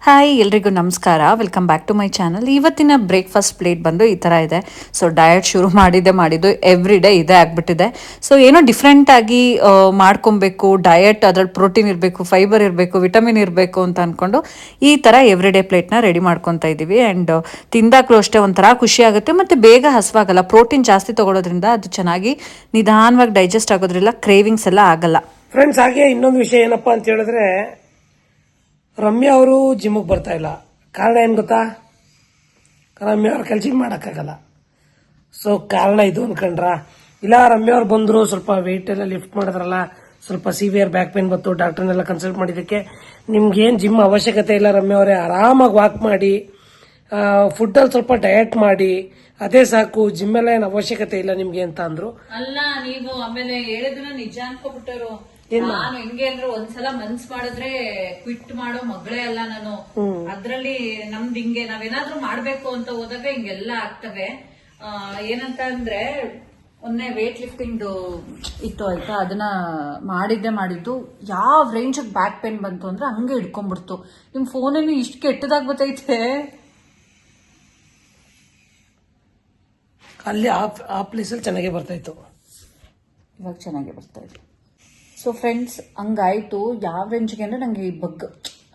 Hi ಎಲ್ರಿಗೂ ನಮಸ್ಕಾರ, welcome back to my channel. ಇವತ್ತಿನ ಬ್ರೇಕ್ಫಾಸ್ಟ್ ಪ್ಲೇಟ್ ಬಂದು ಈ ಥರ ಇದೆ. ಸೊ ಡಯಟ್ ಶುರು ಮಾಡಿದ್ದು ಎವ್ರಿ ಡೇ ಇದೇ ಆಗಿಬಿಟ್ಟಿದೆ. ಸೊ ಏನೋ ಡಿಫ್ರೆಂಟಾಗಿ ಮಾಡ್ಕೊಬೇಕು, ಡಯಟ್ ಅದ್ರಲ್ಲಿ ಪ್ರೋಟೀನ್ ಇರಬೇಕು, ಫೈಬರ್ ಇರಬೇಕು, ವಿಟಮಿನ್ ಇರಬೇಕು ಅಂತ ಅಂದ್ಕೊಂಡು ಈ ಥರ ಎವ್ರಿ ಡೇ ಪ್ಲೇಟ್ನ ರೆಡಿ ಮಾಡ್ಕೊತಾ ಇದ್ದೀವಿ. ಆ್ಯಂಡ್ ತಿಂದಾಗಲೂ ಅಷ್ಟೇ ಒಂಥರ ಖುಷಿ ಆಗುತ್ತೆ ಮತ್ತು ಬೇಗ ಹಸುವಾಗಲ್ಲ. ಪ್ರೋಟೀನ್ ಜಾಸ್ತಿ ತೊಗೊಳೋದ್ರಿಂದ ಅದು ಚೆನ್ನಾಗಿ ನಿಧಾನವಾಗಿ ಡೈಜೆಸ್ಟ್ ಆಗೋದ್ರಿಂದ ಕ್ರೇವಿಂಗ್ಸ್ ಎಲ್ಲ ಆಗಲ್ಲ. ಫ್ರೆಂಡ್ಸ್, ಹಾಗೆ ಇನ್ನೊಂದು ವಿಷಯ ಏನಪ್ಪಾ ಅಂತ ಹೇಳಿದ್ರೆ, ರಮ್ಯಾ ಅವರು ಜಿಮ್ಗೆ ಬರ್ತಾ ಇಲ್ಲ. ಕಾರಣ ಏನು ಗೊತ್ತಾ? ರಮ್ಯಾ ಅವ್ರ ಕೆಲಸ ಮಾಡೋಕ್ಕಾಗಲ್ಲ. ಸೊ ಕಾರಣ ಇದು ಅನ್ಕೊಂಡ್ರ? ಇಲ್ಲ, ರಮ್ಯಾ ಅವ್ರು ಬಂದ್ರು, ಸ್ವಲ್ಪ ವೆಯ್ಟ್ ಎಲ್ಲ ಲಿಫ್ಟ್ ಮಾಡಿದ್ರಲ್ಲ, ಸ್ವಲ್ಪ ಸಿವಿಯರ್ ಬ್ಯಾಕ್ ಪೇನ್ ಬಂತು, ಡಾಕ್ಟರ್ನೆಲ್ಲ ಕನ್ಸಲ್ಟ್ ಮಾಡಿದ್ದಕ್ಕೆ ನಿಮ್ಗೇನು ಜಿಮ್ ಅವಶ್ಯಕತೆ ಇಲ್ಲ ರಮ್ಯಾ ಅವರೇ, ಆರಾಮಾಗಿ ವಾಕ್ ಮಾಡಿ, ಫುಡ್ಡಲ್ಲಿ ಸ್ವಲ್ಪ ಡಯಟ್ ಮಾಡಿ, ಅದೇ ಸಾಕು, ಜಿಮ್ ಎಲ್ಲ ಏನು ಅವಶ್ಯಕತೆ ಇಲ್ಲ ನಿಮ್ಗೆ ಅಂತ ಅಂದ್ರು. ಅಲ್ಲ, ನೀವು ಆಮೇಲೆ ಹೇಳಿದ್ರು ನಿಜ ಅನ್ಕೋಬಿಟ್ಟರು. ನಾನು ಹೆಂಗೆ ಅಂದ್ರೆ ಒಂದ್ಸಲ ಮನ್ಸ್ ಮಾಡಿದ್ರೆ ಕ್ವಿಟ್ ಮಾಡೋ ಮಗಳೇ ಅಲ್ಲ ನಾನು. ಅದ್ರಲ್ಲಿ ನಮ್ದು ಹಿಂಗೆ ನಾವೇನಾದ್ರೂ ಮಾಡ್ಬೇಕು ಅಂತ ಹೋದಾಗ ಹಿಂಗೆಲ್ಲ ಆಗ್ತವೆ. ಏನಂತ ಅಂದ್ರೆ ಮೊನ್ನೆ ವೇಟ್ ಲಿಫ್ಟಿಂಗ್ ಇತ್ತು ಆಯ್ತಾ, ಅದನ್ನ ಮಾಡಿದ್ದು ಯಾವ ರೇಂಜ್ ಬ್ಯಾಕ್ ಪೇನ್ ಬಂತು ಅಂದ್ರೆ ಹಂಗೆ ಹಿಡ್ಕೊಂಡ್ಬಿಡ್ತು. ನಿಮ್ ಫೋನೇನು ಇಷ್ಟು ಕೆಟ್ಟದಾಗ ಬತ್ತೈತೆ. ಅಲ್ಲಿ ಆ ಪ್ಲೇಸಲ್ಲಿ ಚೆನ್ನಾಗೇ ಬರ್ತಾ ಇತ್ತು, ಇವಾಗ ಚೆನ್ನಾಗಿ ಬರ್ತಾ ಇತ್ತು. ಸೊ ಫ್ರೆಂಡ್ಸ್, ಹಂಗಾಯ್ತು. ಯಾವ ರೇಂಜ್ಗೆ ಅಂದ್ರೆ ನಂಗೆ ಈ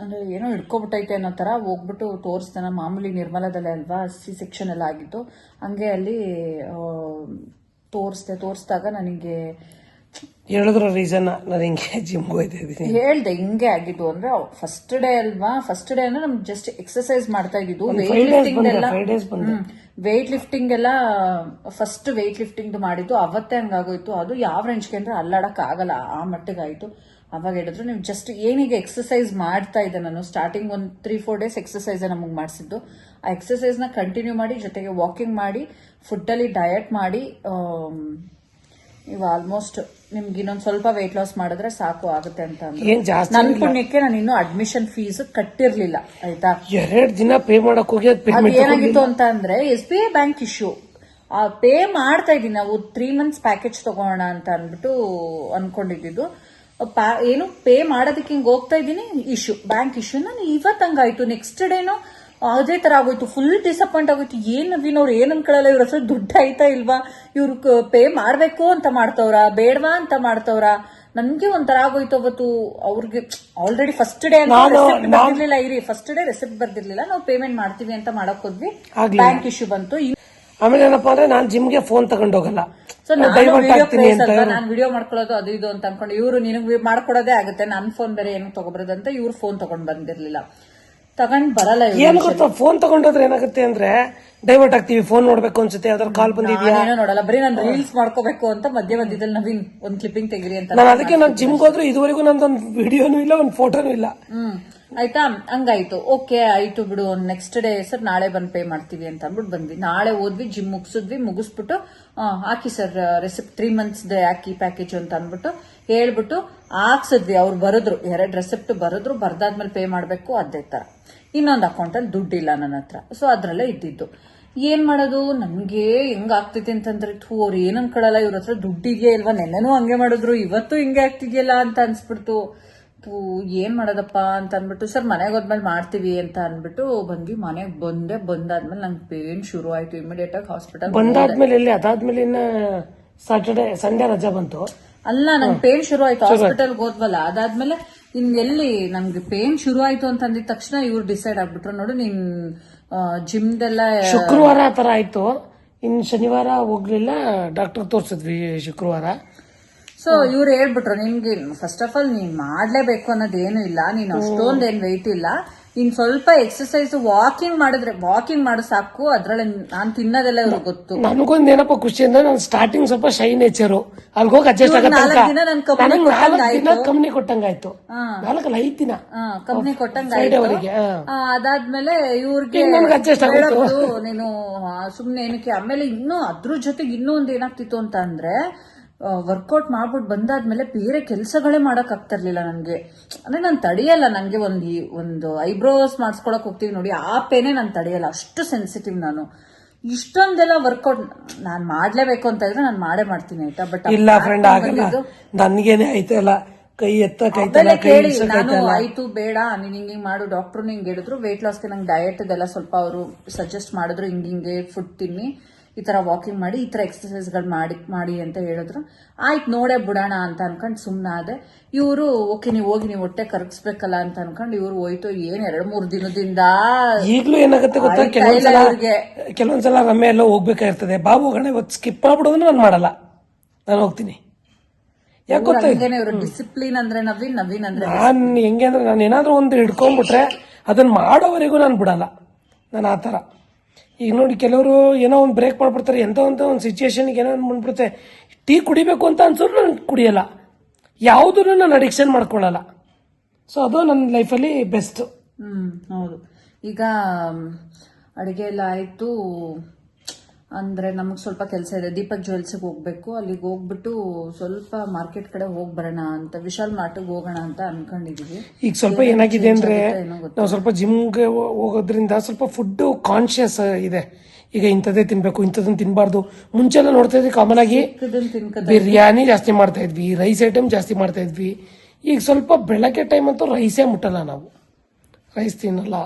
ಅಂದ್ರೆ ಏನೋ ಹಿಡ್ಕೊಬಿಟ್ಟೈತೆ ಅನ್ನೋ ತರ ಹೋಗ್ಬಿಟ್ಟು ತೋರಿಸ್ತಾನ. ಮಾಮೂಲಿ ನಿರ್ಮಲದಲ್ಲೇ ಅಲ್ವಾ C-section ಎಲ್ಲ ಆಗಿತ್ತು, ಹಂಗೆ ಅಲ್ಲಿ ತೋರಿಸಿದಾಗ ನನಗೆ ಹೇಳಿದ್ರ ರೀಸನ್ ನಾನು ಹಿಂಗೆ ಜಿಮ್ ಹೋಗ್ತಾ ಇದ್ದೀನಿ ಹೇಳ್ದೆ. ಹಿಂಗೆ ಆಗಿದ್ದು ಅಂದ್ರೆ ಫಸ್ಟ್ ಡೇ ಅಲ್ವಾ, ಫಸ್ಟ್ ಡೇ ಅಂದ್ರೆ ನಮ್ಗೆ ಜಸ್ಟ್ ಎಕ್ಸರ್ಸೈಸ್ ಮಾಡ್ತಾ ಇದ್ದಿದ್ದು. ವೇಟ್ ಲಿಫ್ಟಿಂಗ್ ಎಲ್ಲ ಫಸ್ಟ್ ವೇಟ್ ಲಿಫ್ಟಿಂಗ್ ಮಾಡಿದ್ದು ಅವತ್ತೇ ಹಂಗಾಗೋಯ್ತು. ಅದು ಯಾವ ರೇಂಜ್ಗೆ ಅಂದ್ರೆ ಅಲ್ಲಾಡಕ್ ಆಗಲ್ಲ, ಆ ಮಟ್ಟಿಗಾಯ್ತು. ಅವಾಗ ಹೇಳಿದ್ರು ನೀವು ಜಸ್ಟ್ ಏನೀಗ ಎಕ್ಸರ್ಸೈಸ್ ಮಾಡ್ತಾ ಇದ್ದೆ ನಾನು. ಸ್ಟಾರ್ಟಿಂಗ್ ಒಂದು 3-4 ಡೇಸ್ ಎಕ್ಸರ್ಸೈಸ್ ನಮಗೆ ಮಾಡಿಸಿದ್ದು. ಆ ಎಕ್ಸರ್ಸೈಸ್ ನ ಕಂಟಿನ್ಯೂ ಮಾಡಿ, ಜೊತೆಗೆ ವಾಕಿಂಗ್ ಮಾಡಿ, ಫುಡ್ಡಲ್ಲಿ ಡಯಟ್ ಮಾಡಿ, ನೀವು ಆಲ್ಮೋಸ್ಟ್ ನಿಮ್ಗೆ ಇನ್ನೊಂದ್ ಸ್ವಲ್ಪ ವೆಯ್ಟ್ ಲಾಸ್ ಮಾಡಿದ್ರೆ ಸಾಕು ಆಗುತ್ತೆ ಅಂತ ನನ್ ಪುಣ್ಯಕ್ಕೆ ನಾನು ಇನ್ನೂ ಅಡ್ಮಿಷನ್ ಫೀಸ್ ಕಟ್ಟಿರ್ಲಿಲ್ಲ ಆಯ್ತಾ. 2 ದಿನ ಪೇ ಮಾಡಕ್ ಹೋಗಿ ಏನಾಗಿತ್ತು ಅಂತ ಅಂದ್ರೆ SBI ಬ್ಯಾಂಕ್ ಇಶ್ಯೂ ಪೇ ಮಾಡ್ತಾ ಇದೀನಿ. ನಾವು 3 months ಪ್ಯಾಕೇಜ್ ತಗೋಣ ಅಂತ ಅನ್ಬಿಟ್ಟು ಅನ್ಕೊಂಡಿದ್ದು. ಏನು ಪೇ ಮಾಡೋದಕ್ಕೆ ಹಿಂಗ್ ಹೋಗ್ತಾ ಇದೀನಿ, ಬ್ಯಾಂಕ್ ಇಶ್ಯೂ. ನಾನು ಇವತ್ತಂಗಾಯ್ತು. ನೆಕ್ಸ್ಟ್ ಡೇನೋ ಅದೇ ತರ ಆಗೋಯ್ತು. ಫುಲ್ ಡಿಸಪಾಯಿಂಟ್ ಆಗೋಯ್ತು. ಏನ್ ನವೀನ್ ಅವ್ರು ಏನ್ ಅನ್ಕೊಳ್ಳಲ್ಲ, ಇವ್ರ ಹತ್ರ ದುಡ್ಡು ಆಯ್ತಾ ಇಲ್ವಾ, ಇವ್ರು ಪೇ ಮಾಡ್ಬೇಕು ಅಂತ ಮಾಡ್ತವ್ರ, ಬೇಡವಾ ಅಂತ ಮಾಡ್ತವ್ರ. ನನ್ಗೆ ಒಂಥರ ಆಗೋಯ್ತು ಅವತ್ತು. ಅವ್ರಿಗೆ ಆಲ್ರೆಡಿ ಫಸ್ಟ್ ಡೇ ಬರ್ದಿರ್ಲಿಲ್ಲ, ಫಸ್ಟ್ ಡೇ ರೆಸಿಪ್ಟ್ ಬರ್ದಿರ್ಲಿಲ್ಲ. ನಾವು ಪೇಮೆಂಟ್ ಮಾಡ್ತೀವಿ ಅಂತ ಮಾಡಕ್ ಹೋದ್ವಿ, ಬ್ಯಾಂಕ್ ಇಶ್ಯೂ ಬಂತು. ಆಮೇಲೆ ಏನಪ್ಪಾ ಅಂದ್ರೆ ನಾನು ಜಿಮ್ಗೆ ಫೋನ್ ತಗೊಂಡೋಗಲ್ಲ. ಸೊ ನಾನು ವಿಡಿಯೋ ಮಾಡ್ಕೊಳ್ಳೋದು ಅದು ಇದು ಅಂತ ಅನ್ಕೊಂಡು, ಇವ್ರು ನಿನಗೆ ಮಾಡ್ಕೊಡೋದೇ ಆಗುತ್ತೆ, ನನ್ ಫೋನ್ ಬೇರೆ ಏನು ತಗೊಬರೋದಂತ ಇವ್ರು ಫೋನ್ ತಗೊಂಡ್ ಬಂದಿರ್ಲಿಲ್ಲ. ತಗೊಂಡ್ ಬರಲ್ಲ. ಏನ್ ಗೊತ್ತಾ, ಫೋನ್ ತಗೊಂಡೋದ್ರೆ ಏನಾಗುತ್ತೆ ಅಂದ್ರೆ ಡೈವರ್ಟ್ ಆಗ್ತೀವಿ. ಫೋನ್ ನೋಡ್ಬೇಕು ಅನ್ಸುತ್ತೆ, ಅದ್ರ ಕಾಲ್ ಬಂದಿದ್ಯಾ ಏನೋ ನೋಡಲ್ಲ, ಬರೀ ನಾನು ರೀಲ್ಸ್ ಮಾಡ್ಕೋಬೇಕು ಅಂತ ಮಧ್ಯದಲ್ಲಿ ನವೀನ್ ಒಂದ್ ಕ್ಲಿಪ್ಪಿಂಗ್ ತೆಗಿರಿ ಅಂತ. ನಾನು ಅದಕ್ಕೆ ನಾನು ಜಿಮ್ಗೆ ಹೋದ್ರೆ ಇದುವರೆಗೂ ನಂದೊಂದು ವಿಡಿಯೋನು ಇಲ್ಲ, ಒಂದು ಫೋಟೋನು ಇಲ್ಲ. ಆಯ್ತಾ, ಹಂಗಾಯ್ತು. ಓಕೆ ಆಯ್ತು ಬಿಡು, ನೆಕ್ಸ್ಟ್ ಡೇ ಸರ್ ನಾಳೆ ಬಂದ್ ಪೇ ಮಾಡ್ತೀವಿ ಅಂತ ಅಂದ್ಬಿಟ್ಟು ಬಂದ್ವಿ. ನಾಳೆ ಹೋದ್ವಿ, ಜಿಮ್ ಮುಗಿಸ್ಬಿಟ್ಟು ಹಾಕಿ ಸರ್ ರೆಸಿಪ್ಟ್ 3 months ಹಾಕಿ ಪ್ಯಾಕೇಜ್ ಅಂತ ಅಂದ್ಬಿಟ್ಟು ಹೇಳ್ಬಿಟ್ಟು ಹಾಕ್ಸಿದ್ವಿ. ಅವ್ರು ಬರದ್ರು, 2 ರೆಸಿಪ್ಟ್ ಬರದ್ರು. ಬರ್ದಾದ್ಮೇಲೆ ಪೇ ಮಾಡ್ಬೇಕು. ಅದೇ ತರ ಇನ್ನೊಂದು ಅಕೌಂಟ್ ಅಲ್ಲಿ ದುಡ್ಡಿಲ್ಲ ನನ್ನ ಹತ್ರ. ಸೊ ಅದ್ರಲ್ಲೇ ಇದ್ದಿದ್ದು. ಏನ್ ಮಾಡೋದು, ನಮ್ಗೆ ಹೆಂಗ್ ಆಗ್ತೈತಿ ಅಂತಂದ್ರೆ, ಅವ್ರು ಏನ್ ಅನ್ಕೊಳಲ್ಲ, ಇವ್ರ ಹತ್ರ ದುಡ್ಡಿಗೆ ಇಲ್ವಾ, ನೆನ್ನೆನೂ ಹಂಗೆ ಮಾಡಿದ್ರು, ಇವತ್ತು ಹಿಂಗೆ ಆಗ್ತಿದ್ಯಲ್ಲ ಅಂತ ಅನ್ಸ್ಬಿಡ್ತು. ಏನ್ ಮಾಡೋದಪ್ಪ ಅಂತ ಅನ್ಬಿಟ್ಟು ಸರ್ ಮನೆಗೆ ಹೋದ್ಮೇಲೆ ಮಾಡ್ತೀವಿ ಅಂತ ಅನ್ಬಿಟ್ಟು ಬಂದ್ವಿ. ಮನೆಗೆ ಬಂದಾದ್ಮೇಲೆ ನಂಗೆ ಪೇನ್ ಶುರು ಆಯ್ತು. ಇಮಿಡಿಯೇಟ್ ಆಗಿ ಹಾಸ್ಪಿಟಲ್ ಬಂದಾದ್ಮೇಲೆ ಎಲ್ಲಿ, ಅದಾದ್ಮೇಲೆ ಸಂಡೇ ರಜಾ ಬಂತು. ಅಲ್ಲ, ನಂಗೆ ಪೇನ್ ಶುರು ಆಯ್ತು, ಹಾಸ್ಪಿಟಲ್ಗೆ ಹೋದ್ವಲ್ಲ. ಅದಾದ್ಮೇಲೆ ಎಲ್ಲಿ ನಮ್ಗೆ ಪೇನ್ ಶುರು ಆಯ್ತು ಅಂತ ಅಂದಿದ ತಕ್ಷಣ ಇವ್ರು ಡಿಸೈಡ್ ಆಗ್ಬಿಟ್ರು, ನೋಡು ನೀನ್ ಜಿಮ್ದೆಲ್ಲ ಶುಕ್ರವಾರ ಆ ತರ ಆಯ್ತು. ಇನ್ ಶನಿವಾರ ಹೋಗ್ಲಿಲ್ಲ, ಡಾಕ್ಟರ್ ತೋರ್ಸಿದ್ವಿ ಶುಕ್ರವಾರ. ಸೊ ಇವ್ರು ಹೇಳ್ಬಿಟ್ರು, ನಿನ್ಗೆ ಫಸ್ಟ್ ಆಫ್ ಆಲ್ ನೀನ್ ಮಾಡ್ಲೇಬೇಕು ಅನ್ನೋದೇನು ಇಲ್ಲ, ನೀನ್ ಅಷ್ಟೊಂದೇನ್ ವೆಯ್ಟ್ ಇಲ್ಲ, ಇನ್ ಸ್ವಲ್ಪ ಎಕ್ಸರ್ಸೈಸ್ ವಾಕಿಂಗ್ ಮಾಡು ಸಾಕು. ಅದ್ರಲ್ಲಿ ನಾನ್ ತಿನ್ನೋದೆಲ್ಲ ಇವ್ರಿಗೆ ಗೊತ್ತು. ನನಗೊಂದ್ ಏನಪ್ಪ ಖುಷಿ ಅಂದ್ರೆ, ನಾನು ಸ್ಟಾರ್ಟಿಂಗ್ ಸ್ವಲ್ಪ ಶೈ ನೇಚರು, ಅಲ್ಲಿ ಹೋಗಿ ಅಡ್ಜಸ್ಟ್ ಆಗುತ್ತೆ. 4 ದಿನ ನನ್ ಕಂಪ್ನಿ ಕೊಟ್ಟಂಗಾಯ್ತು. 4-5 ದಿನ ಕಂಪ್ನಿ ಕೊಟ್ಟಂಗಾಯ್ತು. ಅದಾದ್ಮೇಲೆ ಇವ್ರಿಗೆ ನೀನು ಸುಮ್ನೆ ಏನಕ್ಕೆ. ಆಮೇಲೆ ಇನ್ನು ಅದ್ರ ಜೊತೆಗೆ ಇನ್ನೂ ಒಂದ್ ಏನಾಗ್ತಿತ್ತು ಅಂತ ಅಂದ್ರೆ, ವರ್ಕೌಟ್ ಮಾಡ್ಬಿಟ್ಟು ಬಂದಾದ್ಮೇಲೆ ಬೇರೆ ಕೆಲಸಗಳೇ ಮಾಡಕ್ ಆಗ್ತಿರ್ಲಿಲ್ಲ ನನ್ಗೆ. ಅಂದ್ರೆ ನಾನು ತಡೆಯಲ್ಲ, ನಂಗೆ ಒಂದು ಐಬ್ರೋಸ್ ಮಾಡಿಸ್ಕೊಳಕ್ ಹೋಗ್ತೀವಿ ನೋಡಿ, ಆ ಪೇನೆ ನಾನು ತಡೆಯಲ್ಲ, ಅಷ್ಟು ಸೆನ್ಸಿಟಿವ್ ನಾನು. ಇಷ್ಟೊಂದೆಲ್ಲ ವರ್ಕೌಟ್ ನಾನ್ ಮಾಡ್ಲೇಬೇಕು ಅಂತ ಇದ್ರೆ ನಾನು ಮಾಡೇ ಮಾಡ್ತೀನಿ ಆಯ್ತಾ. ಬಟ್ ಇಲ್ಲ ಫ್ರೆಂಡ್, ಆಗಲ್ಲ, ನನ್ಗೇನೆ ಆಯ್ತಲ್ಲ. ಕೈ ಎತ್ತಕ್ಕಾಯ್ತಲ್ಲ, ಆಮೇಲೆ ಕೈ ಕೇಳಿ ನಾನು ಇಳ್ಸಕ್ಕಾಯ್ತಲ್ಲ. ಆಯ್ತು ಬೇಡ ನೀನ್ ಹಿಂಗ್ ಮಾಡು, ಡಾಕ್ಟರ್ ಹಿಂಗ್ ಹೇಳಿದ್ರು, ವೆಯ್ಟ್ ಲಾಸ್ಗೆ ನಂಗೆ ಡಯಟ್ ಇದೆಲ್ಲ ಸ್ವಲ್ಪ ಅವರು ಸಜೆಸ್ಟ್ ಮಾಡಿದ್ರು, ಹಿಂಗೆ ಫುಡ್ ತಿನ್ನಿ, ಈ ತರ ವಾಕಿಂಗ್ ಮಾಡಿ, ಈ ತರ ಎಕ್ಸರ್ಸೈಸ್ ಗಳು ಮಾಡಿ ಅಂತ ಹೇಳಿದ್ರು. ಆಯ್ತು ನೋಡೇ ಬಿಡೋಣ ಅಂತ ಅನ್ಕೊಂಡ್ ಸುಮ್ನ ಆದೆ. ಇವರು ಓಕೆ ನೀವು ಹೋಗಿ ನೀವು ಹೊಟ್ಟೆ ಕರಗಿಸ್ಬೇಕಲ್ಲ ಅಂತ ಅನ್ಕೊಂಡು ಇವ್ರು ಹೋಯ್ತು. ಏನ್ 2-3 ದಿನದಿಂದ ಈಗ್ಲೂ ಏನಾಗುತ್ತೆ ಗೊತ್ತಾ, ಕೆಲವೊಂದ್ಸಲ ರಮ್ಯ ಎಲ್ಲ ಹೋಗ್ಬೇಕಾಗಿರ್ತದೆ, ಬಾಬು ಹೋಗೋಣ ಇವತ್ತು ಸ್ಕಿಪ್ ಮಾಡ್ಬಿಡೋದ್ರೆ ನಾನು ಮಾಡಲ್ಲ, ನಾನು ಹೋಗ್ತೀನಿ. ಯಾಕೆ ಗೊತ್ತಾ, ಇವರು ಡಿಸಿಪ್ಲಿನ್ ಅಂದ್ರೆ ನವೀನ್ ಅಂದ್ರೆ ನಾನು ಹೆಂಗೆ ಅಂದ್ರೆ ನಾನು ಏನಾದ್ರೂ ಒಂದು ಹಿಡ್ಕೊಂಡ್ಬಿಟ್ರೆ ಅದನ್ನ ಮಾಡೋವರೆಗೂ ನಾನು ಬಿಡಲ್ಲ. ನಾನು ಆ ಥರ. ಈಗ ನೋಡಿ ಕೆಲವರು ಏನೋ ಒಂದು ಬ್ರೇಕ್ ಮಾಡ್ಬಿಡ್ತಾರೆ, ಎಂತ ಒಂದು ಸಿಚುಯೇಷನ್ಗೆ ಏನೋ ಬಂದ್ಬಿಡುತ್ತೆ, ಟೀ ಕುಡಿಬೇಕು ಅಂತ ಅನ್ಸೋರು ನಾನು ಕುಡಿಯಲ್ಲ, ಯಾವುದನ್ನು ನಾನು ಅಡಿಕ್ಷನ್ ಮಾಡ್ಕೊಳ್ಳಲ್ಲ. ಸೊ ಅದು ನನ್ನ ಲೈಫಲ್ಲಿ ಬೆಸ್ಟ್. ಹೌದು. ಈಗ ಅಡಿಗೆ ಎಲ್ಲ ಆಯ್ತು ಅಂದ್ರೆ ನಮಗ್ ಸ್ವಲ್ಪ ಕೆಲಸ ಇದೆ. ದೀಪಕ್ ಜ್ಯುವೆಲ್ಸ್ಗೆ ಹೋಗ್ಬೇಕು, ಅಲ್ಲಿಗೆ ಹೋಗ್ಬಿಟ್ಟು ಸ್ವಲ್ಪ ಮಾರ್ಕೆಟ್ ಕಡೆ ಹೋಗಿ ಬರೋಣ ಅಂತ, ವಿಶಾಲ್ ಮಾರ್ಟ್ಗೆ ಹೋಗೋಣ ಅಂತ ಅನ್ಕೊಂಡಿದೀವಿ. ಈಗ ಸ್ವಲ್ಪ ಏನಾಗಿದೆ ಅಂದ್ರೆ ನಾವು ಸ್ವಲ್ಪ ಜಿಮ್ಗೆ ಹೋಗೋದ್ರಿಂದ ಸ್ವಲ್ಪ ಫುಡ್ ಕಾನ್ಶಿಯಸ್ ಇದೆ. ಈಗ ಇಂಥದ್ದೇ ತಿನ್ಬೇಕು, ಇಂಥದನ್ನ ತಿನ್ಬಾರ್ದು. ಮುಂಚೆಲ್ಲ ನೋಡ್ತಾ ಇದ್ವಿ ಕಾಮನ್ ಆಗಿ ಬಿರಿಯಾನಿ ಜಾಸ್ತಿ ಮಾಡ್ತಾ ಇದ್ವಿ, ರೈಸ್ ಐಟಮ್ ಜಾಸ್ತಿ ಮಾಡ್ತಾ ಇದ್ವಿ. ಈಗ ಸ್ವಲ್ಪ ಬೆಳಗ್ಗೆ ಟೈಮ್ ಅಂತೂ ರೈಸೇ ಮುಟ್ಟಲ್ಲ, ನಾವು ರೈಸ್ ತಿನ್ನಲ್ಲ.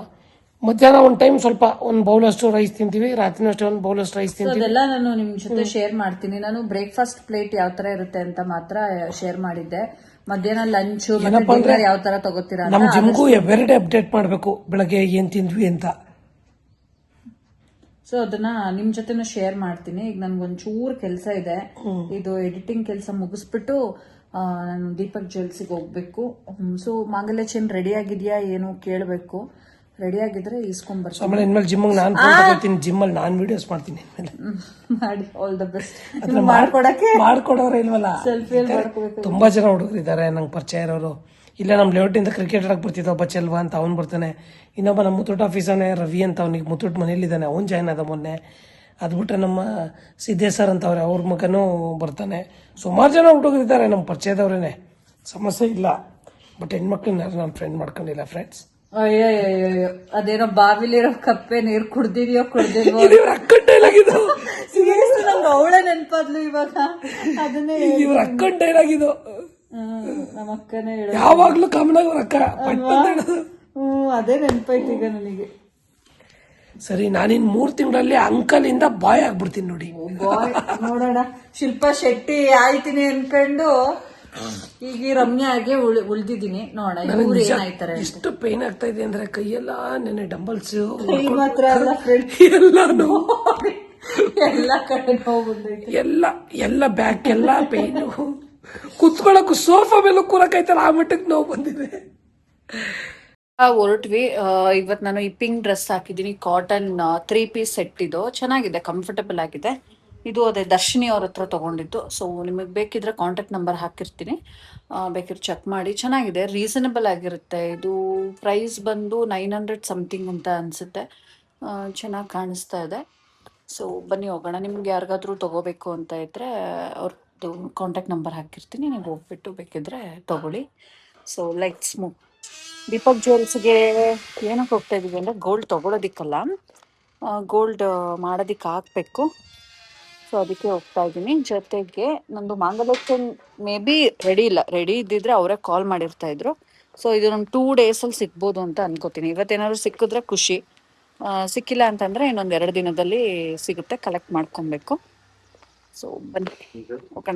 ಮಧ್ಯಾಹ್ನ ಒಂದು ಟೈಮ್ ಸ್ವಲ್ಪ ಒಂದು ಬೌಲ್ ಅಷ್ಟು ರೈಸ್ ತಿಂತೀವಿ, ರಾತ್ರಿ ಅಷ್ಟೇ ಒಂದು ಬೌಲ್ ಅಷ್ಟು ರೈಸ್ ತಿಂತೀವಿ. ಅದೆಲ್ಲ ನಾನು ನಿಮ್ ಜೊತೆ ಶೇರ್ ಮಾಡ್ತೀನಿ. ನಾನು ಬ್ರೇಕ್ಫಾಸ್ಟ್ ಪ್ಲೇಟ್ ಯಾವ ತರ ಇರುತ್ತೆ ಅಂತ ಮಾತ್ರ ಶೇರ್ ಮಾಡಿದ್ದೆ. ಮಧ್ಯಾಹ್ನ ಲಂಚ್ ಯಾವ ತರ ತಗೋತೀರಾ ನಮ್ ಜಿಮ್ಗೂ ಎವ್ರಿಡೇ ಅಪ್ಡೇಟ್ ಮಾಡ್ಬೇಕು, ಬೆಳಗ್ಗೆ ಏನ್ ತಿಂದ್ವಿ ಅಂತ. ಸೊ ಅದನ್ನ ನಿಮ್ ಜೊತೆನೂ ಶೇರ್ ಮಾಡ್ತೀನಿ. ಈಗ ನನ್ಗೊಂಚೂರು ಕೆಲಸ ಇದೆ, ಇದು ಎಡಿಟಿಂಗ್ ಕೆಲಸ ಮುಗಿಸ್ಬಿಟ್ಟು ನಾನು ದೀಪಕ್ ಜ್ಯುವೆಲ್ಸ್ಗೆ ಹೋಗ್ಬೇಕು. ಸೊ ಮಾಂಗಲ್ಯ ಚೈನ್ ರೆಡಿ ಆಗಿದ್ಯಾ ಏನು ಕೇಳಬೇಕು. ರೆಡಿ ಆಗಿದ್ರೆ ಇಸ್ಕೊಂಡ್ ಬರ್ತೀನಿ. ಆಮೇಲೆ ಇನ್ಮೇಲೆ ಜಿಮ್ಗೆ ನಾನು ತಗೋತೀನಿ, ಜಿಮ್ಮಲ್ಲಿ ನಾನು ವಿಡಿಯೋಸ್ ಮಾಡ್ತೀನಿ ಮಾಡಿ. All the best. ಮಾಡ್ಕೊಡಕ್ಕೆ ಮಾಡ್ಕೊಡೋರೆ ಇಲ್ವಲ್ಲ, ಸೆಲ್ಫಿ ಮಾಡ್ಕೋಬೇಕು. ತುಂಬಾ ಜನ ಹುಡುಗರಿದ್ದಾರೆ ನಂಗೆ ಪರಿಚಯ ಇರೋರು. ಇಲ್ಲ ನಮ್ಮ ಲೇಔಟಿಂದ ಕ್ರಿಕೆಟ್ ಆಡಕ್ ಬರ್ತಿದ್ದ ಒಬ್ಬ ಚೆಲ್ವ ಅಂತ, ಅವ್ನು ಬರ್ತಾನೆ. ಇನ್ನೊಬ್ಬ ನಮ್ಮ ಮುತ್ತೂಟ್ ಆಫೀಸನೇ ರವಿ ಅಂತ, ಅವನಿಗೆ ಮುತ್ತೂಟ್ ಮನೇಲಿದ್ದಾನೆ, ಅವ್ನು ಜಾಯ್ನ್ ಆದ ಮೊನ್ನೆ. ಅದು ಬಿಟ್ರೆ ನಮ್ಮ ಸಿದ್ದೇಶ್ವರ್ ಅಂತ ಅವ್ರೆ, ಅವ್ರ ಮಗನೂ ಬರ್ತಾನೆ. ಸುಮಾರು ಜನ ಹುಡುಗರಿದ್ದಾರೆ ನಮ್ಮ ಪರಿಚಯದವ್ರೇನೆ, ಸಮಸ್ಯೆ ಇಲ್ಲ. ಬಟ್ ಹೆಣ್ಮಕ್ಳನ್ನ ನಾನು ಫ್ರೆಂಡ್ ಮಾಡ್ಕೊಂಡಿಲ್ಲ ಫ್ರೆಂಡ್ಸ್. ಅಯ್ಯೋ ಅದೇನೋ ಬಾವಿಲಿರೋ ಕಪ್ಪೆ ನೀರ್ ಕುಡ್ದಿದ್ಯೋ ನಂಗೆ ಅವಳೆ ನೆನ್ಪಾದ್ಲು ಇವಾಗ. ಅದನ್ನೇ ಇವ್ರ ಅಕ್ಕನ ಡೈಲಾಗ್ ಇದು. ನಮ್ಮ ಅಕ್ಕನೇ ಹೇಳ, ಯಾವಾಗ್ಲೂ ಕಾಮನ್ ಆಗಿ ಅವ್ರ ಅಕ್ಕ. ಅದೇ ನೆನ್ಪಾಯ್ತು ಈಗ ನನಗೆ. ಸರಿ, ನಾನಿನ್ 3 ತಿಂಗಳಲ್ಲಿ ಅಂಕಲ್ ಇಂದ ಬಾಯ್ ಆಗ್ಬಿಡ್ತೀನಿ ನೋಡಿ. ನೋಡೋಣ. ಶಿಲ್ಪಾ ಶೆಟ್ಟಿ ಆಯ್ತೀನಿ ಅನ್ಕೊಂಡು ಈಗ ರಮ್ಯಾಗೆ ಉಳ್ದಿದ್ದೀನಿ. ನೋಡೋಣ ಇವ್ರು ಏನಾಯ್ತಾರೆ. ಎಷ್ಟು ಪೇನ್ ಆಗ್ತಾ ಇದೆ ಅಂದ್ರೆ ಕೈಯೆಲ್ಲ ನೆನೆ ಡಂಬಲ್ಸ್ ಮಾತ್ರ ಅಲ್ಲ ಎಲ್ಲ ನೋವು, ಎಲ್ಲ ಕಡೆ ನೋವು ಬಂದೈತೆ, ಎಲ್ಲ ಬ್ಯಾಕ್ ಎಲ್ಲ ಪೇನು. ಕುತ್ಕೊಳಕ್ಕೂ ಸೋಫಾ ಮೇಲೆ ಕೂರಕೈತಲ್ಲ ಆ ಮಟ್ಟಕ್ಕೆ ನೋವು ಬಂದಿದೆ. ಹೊರಟ್ವಿ. ಇವತ್ತು ನಾನು ಈ ಪಿಂಕ್ ಡ್ರೆಸ್ ಹಾಕಿದ್ದೀನಿ, ಕಾಟನ್ 3 ಪೀಸ್ ಸೆಟ್. ಇದು ಚೆನ್ನಾಗಿದೆ, ಕಂಫರ್ಟಬಲ್ ಆಗಿದೆ. ಇದು ಅದೇ ದರ್ಶಿನಿ ಅವ್ರ ಹತ್ರ ತಗೊಂಡಿದ್ದು. ಸೊ ನಿಮಗೆ ಬೇಕಿದ್ರೆ ಕಾಂಟ್ಯಾಕ್ಟ್ ನಂಬರ್ ಹಾಕಿರ್ತೀನಿ, ಬೇಕಿದ್ರೆ ಚೆಕ್ ಮಾಡಿ. ಚೆನ್ನಾಗಿದೆ, ರೀಸನಬಲ್ ಆಗಿರುತ್ತೆ. ಇದು ಪ್ರೈಸ್ ಬಂದು 900 ಸಮಥಿಂಗ್ ಅಂತ ಅನಿಸುತ್ತೆ. ಚೆನ್ನಾಗಿ ಕಾಣಿಸ್ತಾ ಇದೆ. ಸೊ ಬನ್ನಿ ಹೋಗೋಣ. ನಿಮ್ಗೆ ಯಾರಿಗಾದ್ರೂ ತಗೋಬೇಕು ಅಂತ ಇದ್ರೆ ಅವ್ರದ್ದು ಕಾಂಟ್ಯಾಕ್ಟ್ ನಂಬರ್ ಹಾಕಿರ್ತೀನಿ, ನೀವು ಹೋಗ್ಬಿಟ್ಟು ಬೇಕಿದ್ರೆ ತಗೊಳ್ಳಿ. So let's move. ದೀಪಕ್ ಜ್ಯುವೆಲ್ಸ್ಗೆ ಏನಕ್ಕೆ ಹೋಗ್ತಾ ಇದೀವಿ ಅಂದರೆ ಗೋಲ್ಡ್ ತೊಗೊಳೋದಿಕ್ಕಲ್ಲ, ಗೋಲ್ಡ್ ಮಾಡೋದಿಕ್ಕೆ ಹಾಕಬೇಕು. ಸೊ ಅದಕ್ಕೆ ಹೋಗ್ತಾ ಇದ್ದೀನಿ. ಜೊತೆಗೆ ನಂದು ಮಾಂಗಲ್ಯ ಚೈನ್ ಮೇ ಬಿ ರೆಡಿ ಇಲ್ಲ, ರೆಡಿ ಇದ್ದಿದ್ರೆ ಅವರೇ ಕಾಲ್ ಮಾಡಿರ್ತಾ ಇದ್ರು. ಸೊ ಇದು ನಮ್ಮ 2 ಡೇಸಲ್ಲಿ ಸಿಗ್ಬೋದು ಅಂತ ಅನ್ಕೋತೀನಿ. ಇವತ್ತೇನಾದ್ರು ಸಿಕ್ಕಿದ್ರೆ ಖುಷಿ, ಸಿಕ್ಕಿಲ್ಲ ಅಂತಂದರೆ ಇನ್ನೊಂದು 2 ದಿನದಲ್ಲಿ ಸಿಗುತ್ತೆ, ಕಲೆಕ್ಟ್ ಮಾಡ್ಕೊಬೇಕು. ಸೊ ಬನ್ನಿ ಓಕೆ.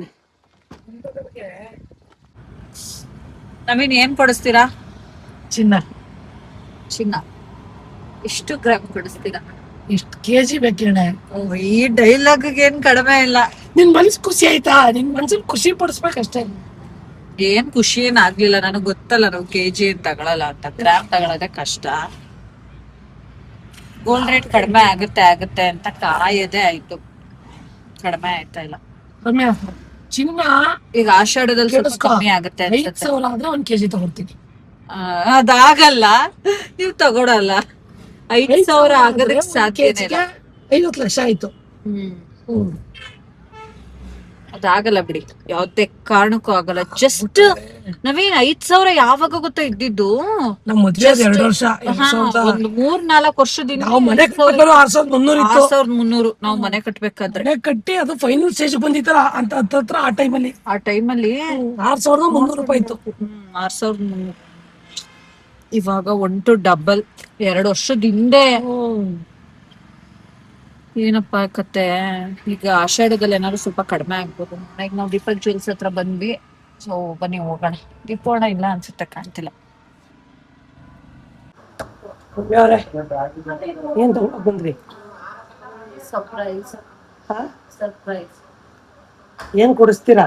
ನವೀನ್ ಏನ್ ಕೊಡಿಸ್ತೀರಾ? ಚಿನ್ನ ಎಷ್ಟು ಗ್ರಾಮ್ ಕೊಡಿಸ್ತೀರಾ? ಎಷ್ಟು ಕೆಜಿ ಬೇಕೇಣ? ಈ ಡೈಲಾಗ್ ಏನ್ ಕಡಿಮೆ ಇಲ್ಲ. ನಿನ್ ಮನ್ಸ್ ಖುಷಿ ಆಯ್ತಾ? ನಿನ್ ಮನ್ಸಲ್ಲಿ ಖುಷಿ ಪಡಿಸ್ಬೇಕಷ್ಟೇ. ಏನ್ ಖುಷಿ ಏನ್ ಆಗ್ಲಿಲ್ಲ, ನನಗ್ ಗೊತ್ತಲ್ಲ ನಾವು ಕೆಜಿ ಏನ್ ತಗೊಳಲ್ಲ ಅಂತ, ಗ್ರಾಮ್ ತಗೊಳೋದೇ ಕಷ್ಟ. ಗೋಲ್ಡ್ ರೇಟ್ ಕಡಿಮೆ ಆಗುತ್ತೆ ಅಂತ ಕಾಯದೇ ಆಯ್ತು, ಕಡಿಮೆ ಆಯ್ತಾ ಇಲ್ಲ. ರಮ್ಯಾ, ಚಿನ್ನ ಈಗ ಆಷಾಢದಲ್ಲಿ ಸ್ವಲ್ಪ ಕಮ್ಮಿ ಆಗುತ್ತೆ ಅನ್ಸುತ್ತೆ. 5,000 ಆದ್ರೆ 1 ಕೆಜಿ ತಗೊಳ್ತೀನಿ. ಅದಾಗಲ್ಲ, ನೀವ್ ತಗೊಳಲ್ಲ. 5,000 ಆಗೋದಕ್ಕೆ ಸಾಧ್ಯನೇ ಇಲ್ಲ. 50 ಲಕ್ಷ ಆಯ್ತು. ಅದಾಗಲ್ಲ ಬಿಡಿ, ಯಾವ್ದೇ ಕಾರಣಕ್ಕೂ ಆಗಲ್ಲ. ಜಸ್ಟ್ ನವೀನ್ 5,000 ಯಾವಾಗ ಗೊತ್ತಾ ಇದ್ದಿದ್ದು? ನಮ್ ಮದ್ವೆ ಆದ 2 ವರ್ಷ, ಒಂದು 3-4 ವರ್ಷದಿಂದ ನಾವು ಮನೆ ಕಟ್ಟಬೇಕಾದ್ರೆ 6,300 ಇತ್ತು. 6,300 ನಾವು ಮನೆ ಕಟ್ಬೇಕಾದ್ರೆ. ಮನೆ ಕಟ್ಟಿ ಅದು ಫೈನಲ್ ಸ್ಟೇಜ್ ಬಂದಿತ್ತಲ್ಲ ಅಂತ ಹತ್ರ ಆ ಟೈಮಲ್ಲಿ ಆ ಟೈಮಲ್ಲಿ 6,300 ರೂಪಾಯಿ ಇತ್ತು. 6,300. ಇವಾಗ 1 to double 2 ವರ್ಷದ ಹಿಂದೆ. ಏನಪ್ಪಾ ಕತೆ. ಈಗ ಆಷಾಢದಲ್ಲಿ ಏನಾದ್ರು ಸ್ವಲ್ಪ ಕಡಿಮೆ ಆಗ್ಬೋದು. ಈಗ ನಾವು ದೀಪಕ್ ಜ್ಯುವೆಲ್ಸ್ ಹತ್ರ ಬಂದ್ವಿ. ಸೊ ಬನ್ನಿ ಹೋಗೋಣ. ದೀಪೋಣ ಇಲ್ಲ ಅನ್ಸುತ್ತೆ, ಕಾಣ್ತಿಲ್ಲ. ಅವ್ರೆ ಏನ್ ತಗೊಂಡ್ ಬಂದ್ರಿ? ಸರ್ಪ್ರೈಸ್. ಸರ್ಪ್ರೈಸ್ ಏನ್ ಕೊಡಿಸ್ತೀರಾ?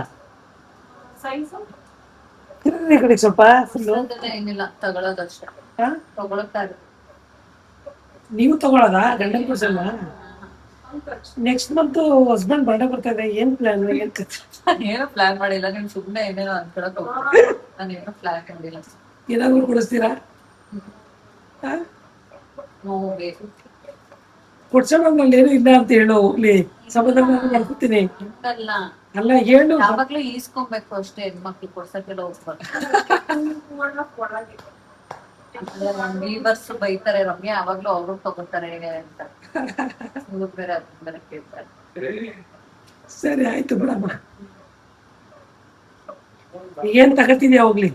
ತಿರ್ಗಿ ಈ ಕಡೆ ಸ್ವಲ್ಪ ಫುಲ್ಲು. ಏನಿಲ್ಲ, ತಗೊಳ್ಳೋದಷ್ಟೇ. ತಗೊಳಕ್ತಾ ಇದೆ. ನೀವು ತಗೊಳ್ಳೋದಾ ಗಂಡನ ಕೊಡ್ಸಲ್ಲ? ನೆಕ್ಸ್ಟ್ ಮಂತ್ ಹಸ್ಬೆಂಡ್ ಬರ್ಡೇ ಬರ್ತಾ ಇದೆ, ಏನ್ ಪ್ಲಾನ್? ಏನ್ ಕಥೆ? ಏನೋ ಪ್ಲಾನ್ ಮಾಡಿಲ್ಲ, ನೀನ್ ಸುಮ್ನೆ ಏನೇನೋ ಅನ್ಕೊಳಕ್ ಹೋಗ್ತೀನಿ. ನಾನು ಏನೋ ಪ್ಲಾನ್ ಮಾಡಿಲ್ಲ. ಏನಾದ್ರು ಕೊಡಿಸ್ತೀರಾ? ಕೊಡ್ಸೋಣ, ನಲ್ಲಿ ಏನು ಇಲ್ಲ ಅಂತ ಹೇಳು, ಹೋಗ್ಲಿ ಸಮಾಧಾನ ಮಾಡ್ಕೊತೀನಿ. ಅಲ್ಲ ಅಲ್ಲ ಹೇಳು. ಯಾವಾಗ್ಲೂ ಈಸ್ಕೊಬೇಕು ಅಷ್ಟೇ, ಹೆಣ್ಮಕ್ಳು ಕೊಡ್ಸಕ್ಕೆಲ್ಲ ಹೋಗ್ಬಾರ್ದು. ವೀವರ್ಸ್ ಬೈತಾರೆ, ರಮ್ಯಾ ಯಾವಾಗ್ಲೂ ಅವ್ರು ತಗೋತಾರೆ ಅಂತ. ಬೇರೆ ಬೇರೆ ಕೇಳ್ತಾರೆ. ಸರಿ ಆಯ್ತು ಬಿಡಮ್ಮ. ಏನ್ ತಗತಿದ್ಯಾ ಹೋಗ್ಲಿ?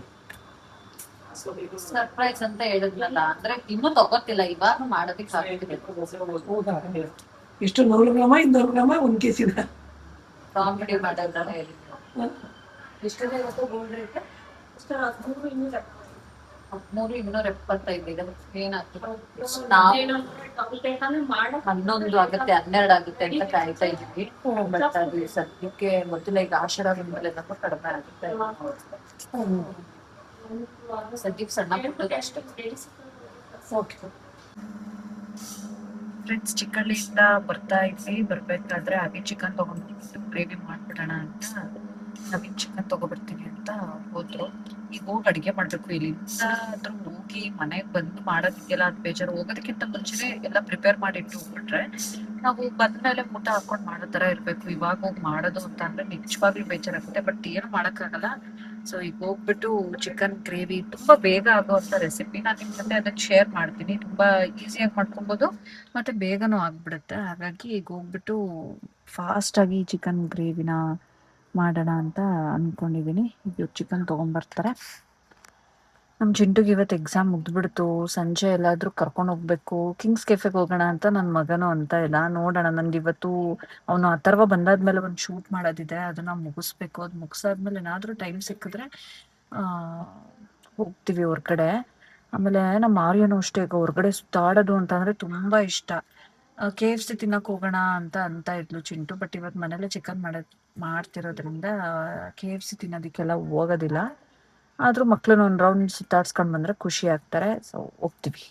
ಸರ್ಪ್ರೈಸ್ ಅಂತ ಹೇಳಿದ್ನಲ್ಲ, ಅಂದ್ರೆ ಇನ್ನೂ ತಗೋತಿಲ್ಲ, ಇವಾಗ ಮಾಡೋದಕ್ಕೆ ಆಗ್ತಿದೆ. ಹೌದಾ? ಎಷ್ಟು 100 ಗ್ರಾಮ 200 ಗ್ರಾಮ 1 kg? ಕಾಮಿಡಿ ಮಾಡೋದ್ರ ಹೇಳಿದ್ರು. 3,275 ಇದೆ. ಏನಾಗ್ತದೆ? 11 ಆಗುತ್ತೆ, 12 ಆಗುತ್ತೆ ಅಂತ ಕಾಯ್ತಾ ಇದೀವಿ. ಬಟ್ ಅದು ಸದ್ಯಕ್ಕೆ ಮೊದಲ ಈಗ ಆಷಾಢ ಬಂದ್ಮೇಲೆ ಏನಪ್ಪ ಕಡಿಮೆ ಆಗುತ್ತೆ. ಸದ್ಯಕ್ಕೆ ಸಣ್ಣ ಪುಟ್ಟದ ಅಷ್ಟೇ. ಫ್ರೆಂಡ್ಸ್, ಚಿಕ್ಕಳ್ಳಿಯಿಂದ ಬರ್ತಾ ಇದ್ವಿ. ಬರ್ಬೇಕಾದ್ರೆ ಹಾಗೆ ಚಿಕನ್ ತಗೊಂಡ್ಬಿಟ್ಟು ಗ್ರೇವಿ ಮಾಡ್ಬಿಡೋಣ ಅಂತ ನವೀನ್ ಚಿಕನ್ ತಗೊಬರ್ತೀನಿ ಅಂತ ಹೋದ್ರು. ಈಗ ಹೋಗಿ ಅಡಿಗೆ ಮಾಡ್ಬೇಕು. ಇಲ್ಲಿಂದ ಹೋಗಿ ಮನೆಗ್ ಬಂದು ಮಾಡೋದಕ್ಕೆಲ್ಲ ಅದು ಬೇಜಾರು. ಹೋಗೋದಕ್ಕಿಂತ ಮುಂಚೆನೆ ಎಲ್ಲ ಪ್ರಿಪೇರ್ ಮಾಡಿಟ್ಟು ಹೋಗ್ಬಿಟ್ರೆ ನಾವು ಬಂದ್ಮೇಲೆ ಊಟ ಹಾಕೊಂಡ್ ಮಾಡೋ ತರ ಇರ್ಬೇಕು. ಇವಾಗ ಹೋಗಿ ಮಾಡೋದು ಅಂತ ಅಂದ್ರೆ ನಿಜವಾಗ್ಲೂ ಬೇಜಾರಾಗುತ್ತೆ. ಬಟ್ ಏನು ಮಾಡಕ್ಕಾಗಲ್ಲ. ಸೊ ಈಗ ಹೋಗ್ಬಿಟ್ಟು ಚಿಕನ್ ಗ್ರೇವಿ ತುಂಬಾ ಬೇಗ ಆಗೋವಂತ ರೆಸಿಪಿ ನಾನು ನಿಮ್ ಜೊತೆ ಅದನ್ನ ಶೇರ್ ಮಾಡ್ತೀನಿ. ತುಂಬಾ ಈಸಿಯಾಗಿ ಮಾಡ್ಕೊಬಹುದು, ಮತ್ತೆ ಬೇಗನೂ ಆಗ್ಬಿಡುತ್ತೆ. ಹಾಗಾಗಿ ಈಗ ಹೋಗ್ಬಿಟ್ಟು ಫಾಸ್ಟ್ ಆಗಿ ಚಿಕನ್ ಗ್ರೇವಿನ ಮಾಡೋಣ ಅಂತ ಅನ್ಕೊಂಡಿದೀನಿ. ಈಗ ಚಿಕನ್ ತಗೊಂಡ್ಬರ್ತಾರೆ. ನಮ್ ಚಿಂಟುಗೆ ಇವತ್ತು ಎಕ್ಸಾಮ್ ಮುಗ್ದ್ಬಿಡ್ತು. ಸಂಜೆ ಎಲ್ಲಾದ್ರೂ ಕರ್ಕೊಂಡು ಹೋಗ್ಬೇಕು. ಕಿಂಗ್ಸ್ ಕೆಫೆಗೆ ಹೋಗೋಣ ಅಂತ ನನ್ ಮಗನು ಅಂತ ಇಲ್ಲ. ನೋಡೋಣ, ನಂದು ಇವತ್ತು ಅವನು ಅಥರ್ವ ಬಂದಾದ್ಮೇಲೆ ಒಂದು ಶೂಟ್ ಮಾಡೋದಿದೆ, ಅದನ್ನ ಮುಗಿಸ್ಬೇಕು. ಅದು ಮುಗಿಸಾದ್ಮೇಲೆ ಏನಾದ್ರೂ ಟೈಮ್ ಸಿಕ್ಕಿದ್ರೆ ಹೋಗ್ತೀವಿ ಹೊರ್ಗಡೆ. ಆಮೇಲೆ ನಮ್ಮ ಆರ್ಯನು ಅಷ್ಟೇ, ಈಗ ಹೊರ್ಗಡೆ ಸುತ್ತಾಡೋದು ಅಂತಂದ್ರೆ ತುಂಬಾ ಇಷ್ಟ. KFC ತಿನ್ನಕ್ ಹೋಗೋಣ ಅಂತ ಇದ್ಲು ಚಿಂಟು. ಬಟ್ ಇವತ್ತು ಮನೇಲೆ ಚಿಕನ್ ಮಾಡ್ತಿರೋದ್ರಿಂದ KFC ತಿನ್ನೋದಕ್ಕೆಲ್ಲ ಹೋಗೋದಿಲ್ಲ. ಆದ್ರೂ ಮಕ್ಳನ್ನ ಒಂದು ರೌಂಡ್ ಸುತ್ತಾಡ್ಸ್ಕೊಂಡ್ ಬಂದ್ರೆ ಖುಷಿ ಆಗ್ತಾರೆ. ಸೊ ಹೋಗ್ತೀವಿ.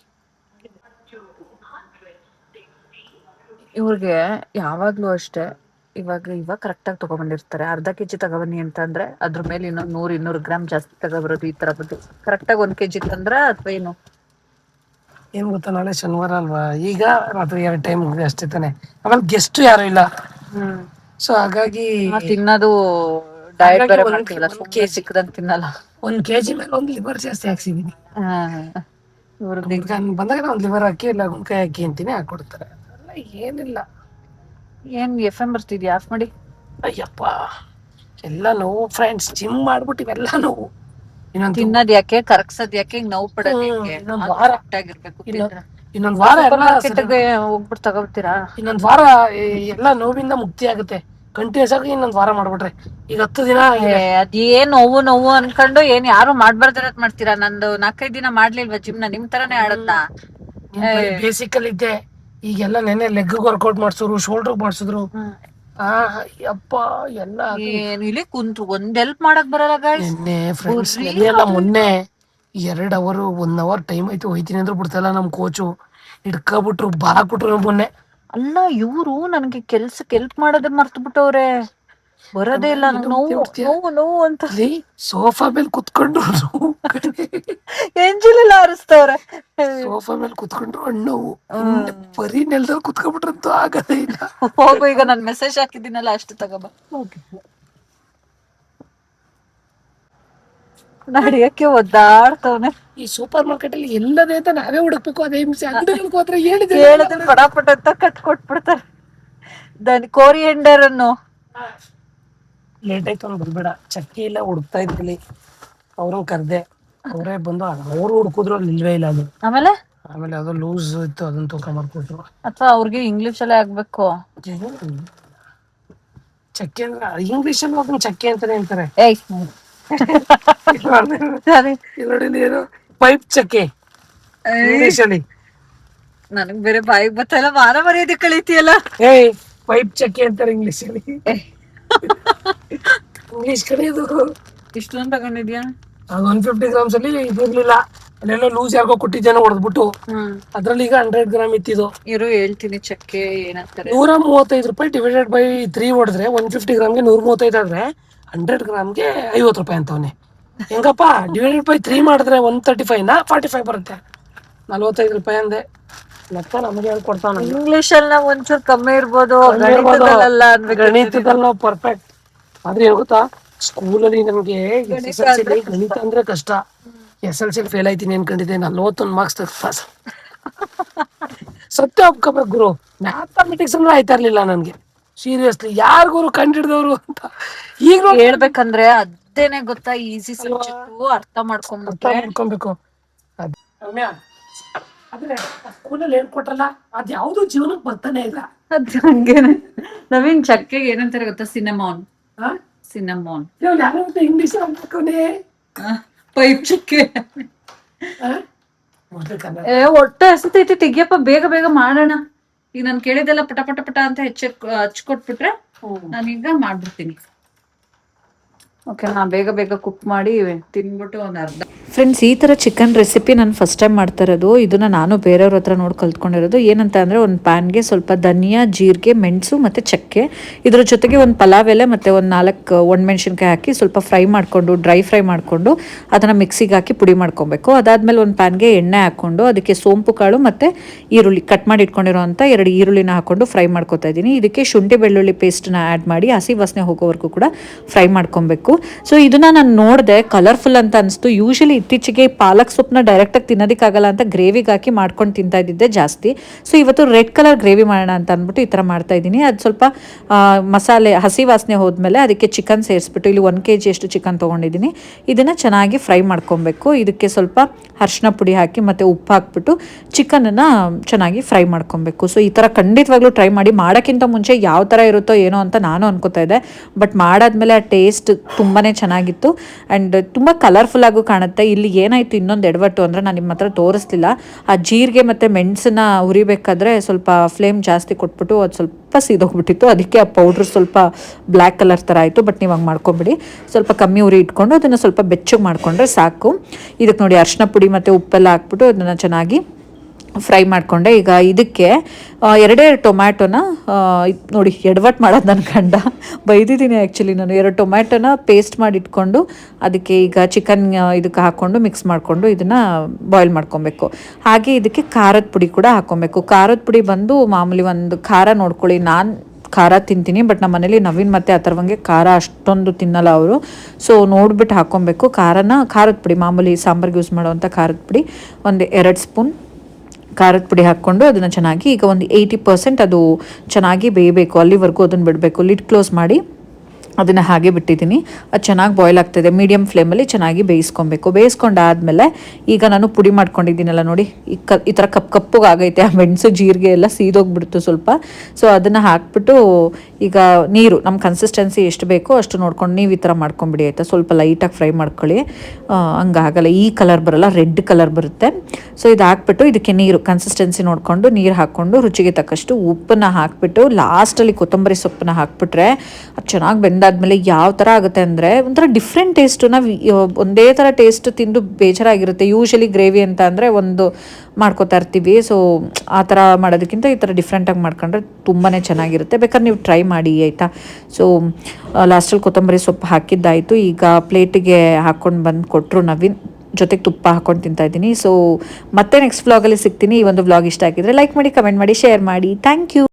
ಇವ್ರಿಗೆ ಯಾವಾಗ್ಲೂ ಅಷ್ಟೇ, ಇವಾಗ ಕರೆಕ್ಟಾಗಿ ತಗೊಬಂದಿರ್ತಾರೆ. ಅರ್ಧ kg ತಗೊಬನ್ನಿ ಅಂತ ಅಂದ್ರೆ ಅದ್ರ ಮೇಲೆ ಇನ್ನೊಂದು 100-200 ಗ್ರಾಮ್ ಜಾಸ್ತಿ ತಗೊಬರೋದು, ಈ ತರ ಬಂದು ಕರೆಕ್ಟಾಗಿ 1 kg ತಂದ್ರ ಅಥವಾ ಏನು? ಏನ್ ಗೊತ್ತಾ, ನಾಳೆ ಶನಿವಾರ ಅಲ್ವಾ, ಈಗ ರಾತ್ರಿ 2 ಟೈಮ್ ಅಷ್ಟೇ ತಾನೆ. ಆಮೇಲೆ ಗೆಸ್ಟ್ ಯಾರು ಇಲ್ಲ. ಸೊ ಹಾಗಾಗಿ ತಿನ್ನೋದು ಡಯಟ್ ಬೇರೆ ಮಾಡ್ತೀವಲ್ಲ, ಸುಮ್ನೆ ಸಿಕ್ಕದಂಗ್ ತಿನ್ನಲ್ಲ. 1 kg ಮೇಲೆ 1 ಲಿವರ್ ಜಾಸ್ತಿ ಹಾಕ್ಸಿದೀನಿ. ಬಂದಾಗ ನಾನು 1 ಲಿವರ್ ಹಾಕಿ ಇಲ್ಲ ಗುಂಡ್ಕಾಯಿ ಹಾಕಿ ಅಂತೀನಿ, ಹಾಕೊಡ್ತಾರೆ. ಅದೆಲ್ಲ ಏನಿಲ್ಲ. ಏನ್ FM ಬರ್ತಿದ್ಯಾ? ಆಫ್ ಮಾಡಿ. ಅಯ್ಯಪ್ಪ, ಎಲ್ಲ ನೋವು ಫ್ರೆಂಡ್ಸ್. ಜಿಮ್ ಮಾಡ್ಬಿಟ್ಟು ಇವೆಲ್ಲ ನೋವು. ತಿನ್ನೋದ್ ಯಾಕೆ, ಕರಗ್ಸೋದ್ ಯಾಕೆ, ನೋವು ಪಡೋದ್ ಯಾಕೆ? ಇನ್ನೊಂದ್ ವಾರ ಹೋಗ್ಬಿಟ್ಟು ತಗೋತೀರಾ? ಇನ್ನೊಂದ್ ವಾರ ಎಲ್ಲ ನೋವಿಂದ ಮುಕ್ತಿ ಆಗುತ್ತೆ. ಕಂಟಿನ್ಯೂಸ್ ಆಗಿ ಇನ್ನೊಂದ್ ವಾರ ಮಾಡ್ಬಿಟ್ರೆ. ಈಗ 10 ದಿನ ಅದೇನ್ ನೋವು ಅನ್ಕೊಂಡು ಏನ್ ಯಾರು ಮಾಡ್ಬಾರ್ದಿರತ್ ಮಾಡ್ತೀರಾ? ನಂದು 4-5 ದಿನ ಮಾಡ್ಲಿಲ್ವಾ ಜಿಮ್ನ? ನಿಮ್ ತರಾನೇ ಆಡತ್ತಾ? ಬೇಸಿಕ್ ಅಲ್ಲಿ ಇದ್ದೆ. ಈಗೆಲ್ಲ ನೆನ್ನೆ ಲೆಗ್ ವರ್ಕೌಟ್ ಮಾಡ್ಸಿದ್ರು, ಶೋಲ್ಡರ್ ಮಾಡ್ಸಿದ್ರು. ಅಪ್ಪ ಎಲ್ಲ ಇಲ್ಲಿ ಕುಂತು ಒಂದ್ ಹೆಲ್ಪ್ ಮಾಡಕ್ ಬರಲ್ಲ ಗಾಯ್ಸ್. ನೆನ್ನೆ ಫ್ರೆಂಡ್ಸ್, ನೆನ್ನೆ ಅಲ್ಲ ಮೊನ್ನೆ 2 ಅವರ್ 1 ಅವರ್ ಟೈಮ್ ಆಯ್ತು. ಹೋಯ್ತೀನಿ ಅಂದ್ರೆ ಬಿಡ್ತಲ್ಲ ನಮ್ ಕೋಚು. ಹಿಡ್ಕೊಬಿಟ್ರು, ಬಾಕ್ಬಿಟ್ರು ಮೊನ್ನೆ. ಅಲ್ಲ, ಇವ್ರು ನನ್ಗೆ ಕೆಲ್ಸಕ್ಕೆ ಹೆಲ್ಪ್ ಮಾಡೋದೇ ಮರ್ತು ಬಿಟ್ಟವ್ರೆ. ಬರೋದೇ ಇಲ್ಲ. ನೋವು ಅಂತ ಸೋಫಾ ಮೇಲೆ ಕುತ್ಕೊಂಡ್ರು, ಎಂಜಿಲೆಲ್ಲ ಆರಿಸ್ತವ್ರೆ. ಸೋಫಾ ಮೇಲೆ ಕುತ್ಕೊಂಡ್ರು ಹಣ್ಣು ಬರೀ ನೆಲದಲ್ಲಿ ಕುತ್ಕೊಂಡ್ಬಿಟ್ರಂತೂ ಆಗದೇ ಇಲ್ಲ. ಹೋಗು, ಈಗ ನಾನ್ ಮೆಸೇಜ್ ಹಾಕಿದ್ದೀನಲ್ಲ ಅಷ್ಟು ತಗೋಬ. ನಡಿಯಕ್ಕೆ ಒದ್ದಾಡ್ತವನೆ. ಈ ಸೂಪರ್ ಮಾರ್ಕೆಟ್ ಅಲ್ಲಿ ಎಲ್ಲದೇ ಅಂತ ನಾವೇ ಹುಡುಕ್ಬೇಕು, ಅದೇ ಹಿಂಸೆ. ಅಂಗಡಿಗಳಿಗೆ ಹೋದ್ರೆ ಹೇಳಿದ್ರೆ ಹೇಳಿದ್ರೆ ಪಟಾಪಟ ಅಂತ ಕಟ್ ಕೊಟ್ಬಿಡ್ತಾರೆ. ಕೋರಿಯಂಡರ್ ಅನ್ನು ಲೇಟ್ ಆಯ್ತು ಅವ್ನು ಬರ್ಬೇಡ, ಚಕ್ಕೆ ಇಲ್ಲ ಹುಡುಕ್ತಾ ಇದ್ರಲ್ಲಿ. ಅವ್ರನ್ನ ಕರ್ದೆ, ಅವರೇ ಬಂದು ಅವ್ರು ಹುಡುಕಿದ್ರು ಅಲ್ಲಿ ಇಲ್ವೇ ಇಲ್ಲ ಅದು. ಆಮೇಲೆ ಅದು ಲೂಸ್ ಇತ್ತು, ಅದನ್ನ ತೂಕ ಮಾಡ್ಕೊಟ್ರು. ಅಥವಾ ಅವ್ರಿಗೆ ಇಂಗ್ಲಿಷ್ ಅಲ್ಲೇ ಆಗ್ಬೇಕು. ಚಕ್ಕೆ ಅಂದ್ರೆ ಇಂಗ್ಲಿಷ್ ಅಲ್ಲಿ ಅದನ್ನ ಚಕ್ಕೆ ಅಂತಾನೆ ಅಂತಾರೆ. ಏಯ್ ಸರಿ ನೋಡಿ ನೀನು ಪೈಪ್ ಚಕ್ಕೆ ಇಂಗ್ಲಿಷ್ ಅಲ್ಲಿ. ನನಗ್ ಬೇರೆ ಬಾಯಿಗೆ ಬತ್ತಲ್ಲ, ಮಾನ ಮರ್ಯಾದೆ ಕಳೀತಿಯಲ್ಲ. ಏಯ್ ಪೈಪ್ ಚಕ್ಕೆ ಅಂತಾರೆ ಇಂಗ್ಲಿಷ್ ಅಲ್ಲಿ. ಇಂಗ್ಲಿಷ್ ಕಲಿಯೋದು ಇಷ್ಟೊಂದು ತಗೊಂಡಿದ್ಯಾ? ಅದು 150 ಗ್ರಾಮ್ಸ್ ಅಲ್ಲಿ ಇದಿರ್ಲಿಲ್ಲ, ಅಲ್ಲೆಲ್ಲೋ ಲೂಸ್ ಯಾರಿಗೋ ಕೊಟ್ಟಿದ್ದೇನೋ ಹೊಡೆದ್ಬಿಟ್ಟು ಅದ್ರಲ್ಲಿ ಈಗ 100 ಗ್ರಾಮ್ ಇತ್ತಿದು. ಇರು ಹೇಳ್ತೀನಿ ಚಕ್ಕೆ ಏನಂತಾರೆ. 135 ರೂಪಾಯಿ ಡಿವೈಡೆಡ್ ಬೈ 3 ಹೊಡೆದ್ರೆ 150 ಗ್ರಾಮ್ಗೆ 135 ಆದ್ರೆ 100 ಗ್ರಾಮ್ಗೆ 50 ರೂಪಾಯಿ ಅಂತವನೆ. ಹೆಂಗಪ್ಪ ಡಿವೈಡೆಡ್ ಬೈ 3 ಮಾಡಿದ್ರೆ 135 ನಾ 45 ಬರುತ್ತೆ. 45 ರೂಪಾಯಿ ಅಂದೆ. ಲೆಕ್ಕ ನಮಗೆ ಹೇಳ್ಕೊಡ್ತಾವ. ಇಂಗ್ಲಿಷ್ ಅಲ್ಲಿ ಒಂಚೂರು ಕಮ್ಮಿ ಇರ್ಬೋದು, ಗಣಿತದಲ್ಲಿ ನಾವು ಪರ್ಫೆಕ್ಟ್. ಆದ್ರೆ ಏನ್ ಗೊತ್ತಾ, ಸ್ಕೂಲಲ್ಲಿ ನಮ್ಗೆ SSLC ಗಣಿತ ಅಂದ್ರೆ ಕಷ್ಟ. SSLC ಫೇಲ್ ಆಯ್ತೀನಿ ಅನ್ಕೊಂಡಿದ್ದೆ, 41 ಮಾರ್ಕ್ಸ್ ತೆಗೆದು ಪಾಸ್. ಸತ್ಯ ಒಪ್ಕೋಬೇಕು ಗುರು, ಮ್ಯಾಥಮೆಟಿಕ್ಸ್ ಅಂದ್ರೆ ಆಯ್ತಾ ಇರ್ಲಿಲ್ಲ ನನ್ಗೆ. ಸೀರಿಯಸ್ಲಿ ಯಾರಿಗೂ ಕಂಡಿಡ್ದವ್ರು ಅಂತ ಈಗ ಹೇಳ್ಬೇಕಂದ್ರೆ ಅದೇನೆ ಗೊತ್ತಾ, ಈಸಿ ಸಬ್ಜೆಕ್ಟ್ ಅರ್ಥ ಮಾಡ್ಕೊಬೇಕು. ಆದ್ರೆ ಸ್ಕೂಲಲ್ಲಿ ಹೇಳ್ಕೊಟ್ರಲ್ಲ ಅದ್ ಯಾವ್ದು ಜೀವನಕ್ಕೆ ಬರ್ತಾನೆ ಇಲ್ಲ. ಅದ್ ಹಂಗೇನೆ. ನವೀನ್ ಚಕ್ಕೆಗೆ ಏನಂತಾರೆ ಗೊತ್ತಾ? ಸಿನಮೋನ್. ಸಿನಮೋನ್ ಇಂಗ್ಲಿಷ್ ಅನ್ಕೋನೆ. ಪೈಪ್ ಚಕ್ಕೆ. ಹೊಟ್ಟೆ ಹಸಿತೈತಿ, ತೆಗಿಯಪ್ಪ ಬೇಗ ಬೇಗ ಮಾಡೋಣ. ಈಗ ನಾನು ಕೇಳಿದೆಲ್ಲ ಪಟ ಪಟ ಪಟ ಅಂತ ಹಚ್ಕೊಟ್ಬಿಟ್ರೆ ನಾನೀಗ ಮಾಡ್ಬಿಡ್ತೀನಿ. ಓಕೆ, ನಾ ಬೇಗ ಬೇಗ ಕುಕ್ ಮಾಡಿ ತಿನ್ಬಿಟ್ಟು ಒಂದು ಅರ್ಧ. ಫ್ರೆಂಡ್ಸ್, ಈ ಥರ ಚಿಕನ್ ರೆಸಿಪಿ ನಾನು ಫಸ್ಟ್ ಟೈಮ್ ಮಾಡ್ತಾ ಇರೋದು. ಇದನ್ನು ನಾನು ಬೇರೆಯವ್ರ ಹತ್ರ ನೋಡಿ ಕಲ್ತ್ಕೊಂಡಿರೋದು. ಏನಂತ ಅಂದರೆ, ಒಂದು ಪ್ಯಾನ್ಗೆ ಸ್ವಲ್ಪ ಧನಿಯಾ, ಜೀರಿಗೆ, ಮೆಣಸು ಮತ್ತು ಚಕ್ಕೆ, ಇದ್ರ ಜೊತೆಗೆ ಒಂದು ಪಲಾವ್ ಎಲೆ ಮತ್ತು ಒಂದು 4 ಒಣಮೆಣ್ಸಿನ್ಕಾಯಿ ಹಾಕಿ ಸ್ವಲ್ಪ ಫ್ರೈ ಮಾಡಿಕೊಂಡು, ಡ್ರೈ ಫ್ರೈ ಮಾಡಿಕೊಂಡು ಅದನ್ನು ಮಿಕ್ಸಿಗೆ ಹಾಕಿ ಪುಡಿ ಮಾಡ್ಕೊಬೇಕು. ಅದಾದಮೇಲೆ ಒಂದು ಪ್ಯಾನ್ಗೆ ಎಣ್ಣೆ ಹಾಕ್ಕೊಂಡು ಅದಕ್ಕೆ ಸೋಂಪು ಕಾಳು ಮತ್ತು ಈರುಳ್ಳಿ ಕಟ್ ಮಾಡಿ ಇಟ್ಕೊಂಡಿರೋಂಥ 2 ಈರುಳ್ಳಿನ ಹಾಕ್ಕೊಂಡು ಫ್ರೈ ಮಾಡ್ಕೊತಾ ಇದ್ದೀನಿ. ಇದಕ್ಕೆ ಶುಂಠಿ ಬೆಳ್ಳುಳ್ಳಿ ಪೇಸ್ಟನ್ನ ಆ್ಯಡ್ ಮಾಡಿ ಹಸಿ ವಾಸನೆ ಹೋಗೋವರೆಗೂ ಕೂಡ ಫ್ರೈ ಮಾಡ್ಕೊಬೇಕು. ಸೊ ಇದನ್ನ ನಾನು ನೋಡಿದೆ, ಕಲರ್ಫುಲ್ ಅಂತ ಅನಿಸ್ತು. ಯೂಶಲಿ ಇತ್ತೀಚೆಗೆ ಪಾಲಕ್ ಸೊಪ್ಪನ್ನ ಡೈರೆಕ್ಟಾಗಿ ತಿನ್ನೋದಕ್ಕಾಗಲ್ಲ ಅಂತ ಗ್ರೇವಿಗೆ ಹಾಕಿ ಮಾಡ್ಕೊಂಡು ತಿಂತಾ ಇದ್ದಿದ್ದೆ ಜಾಸ್ತಿ. ಸೊ ಇವತ್ತು ರೆಡ್ ಕಲರ್ ಗ್ರೇವಿ ಮಾಡೋಣ ಅಂತ ಅಂದ್ಬಿಟ್ಟು ಈ ಥರ ಮಾಡ್ತಾ ಇದ್ದೀನಿ. ಅದು ಸ್ವಲ್ಪ ಮಸಾಲೆ ಹಸಿ ವಾಸನೆ ಹೋದ್ಮೇಲೆ ಅದಕ್ಕೆ ಚಿಕನ್ ಸೇರಿಸ್ಬಿಟ್ಟು, ಇಲ್ಲಿ 1 kg ಅಷ್ಟು ಚಿಕನ್ ತೊಗೊಂಡಿದ್ದೀನಿ. ಇದನ್ನು ಚೆನ್ನಾಗಿ ಫ್ರೈ ಮಾಡ್ಕೊಬೇಕು. ಇದಕ್ಕೆ ಸ್ವಲ್ಪ ಅರಿಶಿನ ಪುಡಿ ಹಾಕಿ ಮತ್ತು ಉಪ್ಪು ಹಾಕ್ಬಿಟ್ಟು ಚಿಕನನ್ನು ಚೆನ್ನಾಗಿ ಫ್ರೈ ಮಾಡ್ಕೊಬೇಕು. ಸೊ ಈ ಥರ ಖಂಡಿತವಾಗ್ಲೂ ಟ್ರೈ ಮಾಡಿ. ಮಾಡೋಕ್ಕಿಂತ ಮುಂಚೆ ಯಾವ ಥರ ಇರುತ್ತೋ ಏನೋ ಅಂತ ನಾನು ಅನ್ಕೋತಾ ಇದ್ದೆ, ಬಟ್ ಮಾಡಾದ್ಮೇಲೆ ಆ ಟೇಸ್ಟ್ ತುಂಬಾ ಚೆನ್ನಾಗಿತ್ತು ಆ್ಯಂಡ್ ತುಂಬ ಕಲರ್ಫುಲ್ಲಾಗೂ ಕಾಣುತ್ತೆ. ಇಲ್ಲಿ ಏನಾಯಿತು ಇನ್ನೊಂದು ಎಡವಟ್ಟು ಅಂದರೆ, ನಾನು ನಿಮ್ಮ ಹತ್ರ ತೋರಿಸ್ಲಿಲ್ಲ. ಆ ಜೀರಿಗೆ ಮತ್ತು ಮೆಣಸನ್ನ ಹುರಿಬೇಕಾದ್ರೆ ಸ್ವಲ್ಪ ಫ್ಲೇಮ್ ಜಾಸ್ತಿ ಕೊಟ್ಬಿಟ್ಟು ಅದು ಸ್ವಲ್ಪ ಸೀದೋಗ್ಬಿಟ್ಟಿತ್ತು. ಅದಕ್ಕೆ ಆ ಪೌಡ್ರ್ ಸ್ವಲ್ಪ ಬ್ಲ್ಯಾಕ್ ಕಲರ್ ಥರ ಆಯಿತು. ಬಟ್ ನೀವು ಹಂಗೆ ಮಾಡ್ಕೊಬಿಡಿ, ಸ್ವಲ್ಪ ಕಮ್ಮಿ ಉರಿ ಇಟ್ಕೊಂಡು ಅದನ್ನು ಸ್ವಲ್ಪ ಬೆಚ್ಚಗೆ ಮಾಡಿಕೊಂಡ್ರೆ ಸಾಕು. ಇದಕ್ಕೆ ನೋಡಿ ಅರಿಶಿನ ಪುಡಿ ಮತ್ತು ಉಪ್ಪೆಲ್ಲ ಹಾಕ್ಬಿಟ್ಟು ಅದನ್ನು ಚೆನ್ನಾಗಿ ಫ್ರೈ ಮಾಡಿಕೊಂಡೆ. ಈಗ ಇದಕ್ಕೆ 2 ಟೊಮ್ಯಾಟೊನ ನೋಡಿ ಎಡವಟ್ಟು ಮಾಡೋದು ನನ್ನ ಗಂಡ ಬೈದಿದ್ದೀನಿ. ಆ್ಯಕ್ಚುಲಿ ನಾನು 2 ಟೊಮ್ಯಾಟೊನ ಪೇಸ್ಟ್ ಮಾಡಿ ಇಟ್ಕೊಂಡು ಅದಕ್ಕೆ ಈಗ ಚಿಕನ್ ಇದಕ್ಕೆ ಹಾಕ್ಕೊಂಡು ಮಿಕ್ಸ್ ಮಾಡಿಕೊಂಡು ಇದನ್ನು ಬಾಯ್ಲ್ ಮಾಡ್ಕೊಬೇಕು. ಹಾಗೆ ಇದಕ್ಕೆ ಖಾರದ ಪುಡಿ ಕೂಡ ಹಾಕ್ಕೊಬೇಕು. ಖಾರದ ಪುಡಿ ಬಂದು ಮಾಮೂಲಿ ಒಂದು ಖಾರ ನೋಡ್ಕೊಳ್ಳಿ. ನಾನು ಖಾರ ತಿಂತೀನಿ, ಬಟ್ ನಮ್ಮ ಮನೇಲಿ ನವೀನ್ ಮತ್ತು ಅಥರ್ವಂಗೆ ಖಾರ ಅಷ್ಟೊಂದು ತಿನ್ನಲ್ಲ ಅವರು. ಸೊ ನೋಡ್ಬಿಟ್ಟು ಹಾಕ್ಕೊಬೇಕು. ಖಾರದ ಪುಡಿ ಮಾಮೂಲಿ ಸಾಂಬಾರ್ಗೆ ಯೂಸ್ ಮಾಡೋವಂಥ ಖಾರದ ಪುಡಿ ಒಂದು 2 ಸ್ಪೂನ್ ಖಾರದ ಪುಡಿ ಹಾಕ್ಕೊಂಡು ಅದನ್ನು ಚೆನ್ನಾಗಿ ಈಗ ಒಂದು 80% ಅದು ಚೆನ್ನಾಗಿ ಬೇಯಬೇಕು. ಅಲ್ಲಿವರೆಗೂ ಅದನ್ನು ಬಿಡಬೇಕು. ಲಿಡ್ ಕ್ಲೋಸ್ ಮಾಡಿ ಅದನ್ನು ಹಾಗೆ ಬಿಟ್ಟಿದ್ದೀನಿ. ಅದು ಚೆನ್ನಾಗಿ ಬಾಯ್ಲ್ ಆಗ್ತಾಯಿದೆ. ಮೀಡಿಯಮ್ ಫ್ಲೇಮಲ್ಲಿ ಚೆನ್ನಾಗಿ ಬೇಯಿಸ್ಕೊಬೇಕು. ಬೇಯಿಸ್ಕೊಂಡಾದಮೇಲೆ ಈಗ ನಾನು ಪುಡಿ ಮಾಡ್ಕೊಂಡಿದ್ದೀನಲ್ಲ ನೋಡಿ, ಈ ಥರ ಕಪ್ಪಗೆ ಆಗೈತೆ. ಆ ಮೆಣಸು ಜೀರಿಗೆ ಎಲ್ಲ ಸೀದೋಗ್ಬಿಡ್ತು ಸ್ವಲ್ಪ. ಸೊ ಅದನ್ನು ಹಾಕ್ಬಿಟ್ಟು ಈಗ ನೀರು ನಮ್ಮ ಕನ್ಸಿಸ್ಟೆನ್ಸಿ ಎಷ್ಟು ಬೇಕೋ ಅಷ್ಟು ನೋಡ್ಕೊಂಡು ನೀವು ಈ ಥರ ಮಾಡ್ಕೊಂಬಿಡಿ ಆಯಿತಾ. ಸ್ವಲ್ಪ ಲೈಟಾಗಿ ಫ್ರೈ ಮಾಡ್ಕೊಳ್ಳಿ, ಹಂಗಾಗಲ್ಲ. ಈ ಕಲರ್ ಬರೋಲ್ಲ, ರೆಡ್ ಕಲರ್ ಬರುತ್ತೆ. ಸೊ ಇದು ಹಾಕ್ಬಿಟ್ಟು ಇದಕ್ಕೆ ನೀರು ಕನ್ಸಿಸ್ಟೆನ್ಸಿ ನೋಡಿಕೊಂಡು ನೀರು ಹಾಕ್ಕೊಂಡು ರುಚಿಗೆ ತಕ್ಕಷ್ಟು ಉಪ್ಪನ್ನು ಹಾಕ್ಬಿಟ್ಟು ಲಾಸ್ಟಲ್ಲಿ ಕೊತ್ತಂಬರಿ ಸೊಪ್ಪನ್ನ ಹಾಕ್ಬಿಟ್ರೆ ಅದು ಚೆನ್ನಾಗಿ ಬೆಂದಾದ್ಮೇಲೆ ಯಾವ ಥರ ಆಗುತ್ತೆ ಅಂದರೆ ಒಂಥರ ಡಿಫ್ರೆಂಟ್ ಟೇಸ್ಟು. ನಾವು ಒಂದೇ ಥರ ಟೇಸ್ಟ್ ತಿಂದು ಬೇಜಾರಾಗಿರುತ್ತೆ. ಯೂಶಲಿ ಗ್ರೇವಿ ಅಂತ ಅಂದರೆ ಒಂದು ಮಾಡ್ಕೋತಾ ಇರ್ತೀವಿ. ಸೊ ಆ ಥರ ಮಾಡೋದಕ್ಕಿಂತ ಈ ಥರ ಡಿಫ್ರೆಂಟಾಗಿ ಮಾಡ್ಕೊಂಡ್ರೆ ತುಂಬಾ ಚೆನ್ನಾಗಿರುತ್ತೆ. ಬೇಕಾದ್ರೆ ನೀವು ಟ್ರೈ ಮಾಡಿ ಆಯಿತಾ. ಸೊ ಲಾಸ್ಟಲ್ಲಿ ಕೊತ್ತಂಬರಿ ಸೊಪ್ಪು ಹಾಕಿದ್ದಾಯಿತು. ಈಗ ಪ್ಲೇಟಿಗೆ ಹಾಕ್ಕೊಂಡು ಬಂದು ಕೊಟ್ಟರು ನವೀನ್, ಜೊತೆಗೆ ತುಪ್ಪ ಹಾಕ್ಕೊಂಡು ತಿಂತಾಯಿದ್ದೀನಿ. ಸೊ ಮತ್ತೆ ನೆಕ್ಸ್ಟ್ ವ್ಲಾಗಲ್ಲಿ ಸಿಗ್ತೀನಿ. ಈ ಒಂದು ವ್ಲಾಗ್ ಇಷ್ಟ ಆಗಿದ್ರೆ ಲೈಕ್ ಮಾಡಿ, ಕಮೆಂಟ್ ಮಾಡಿ, ಶೇರ್ ಮಾಡಿ. Thank you.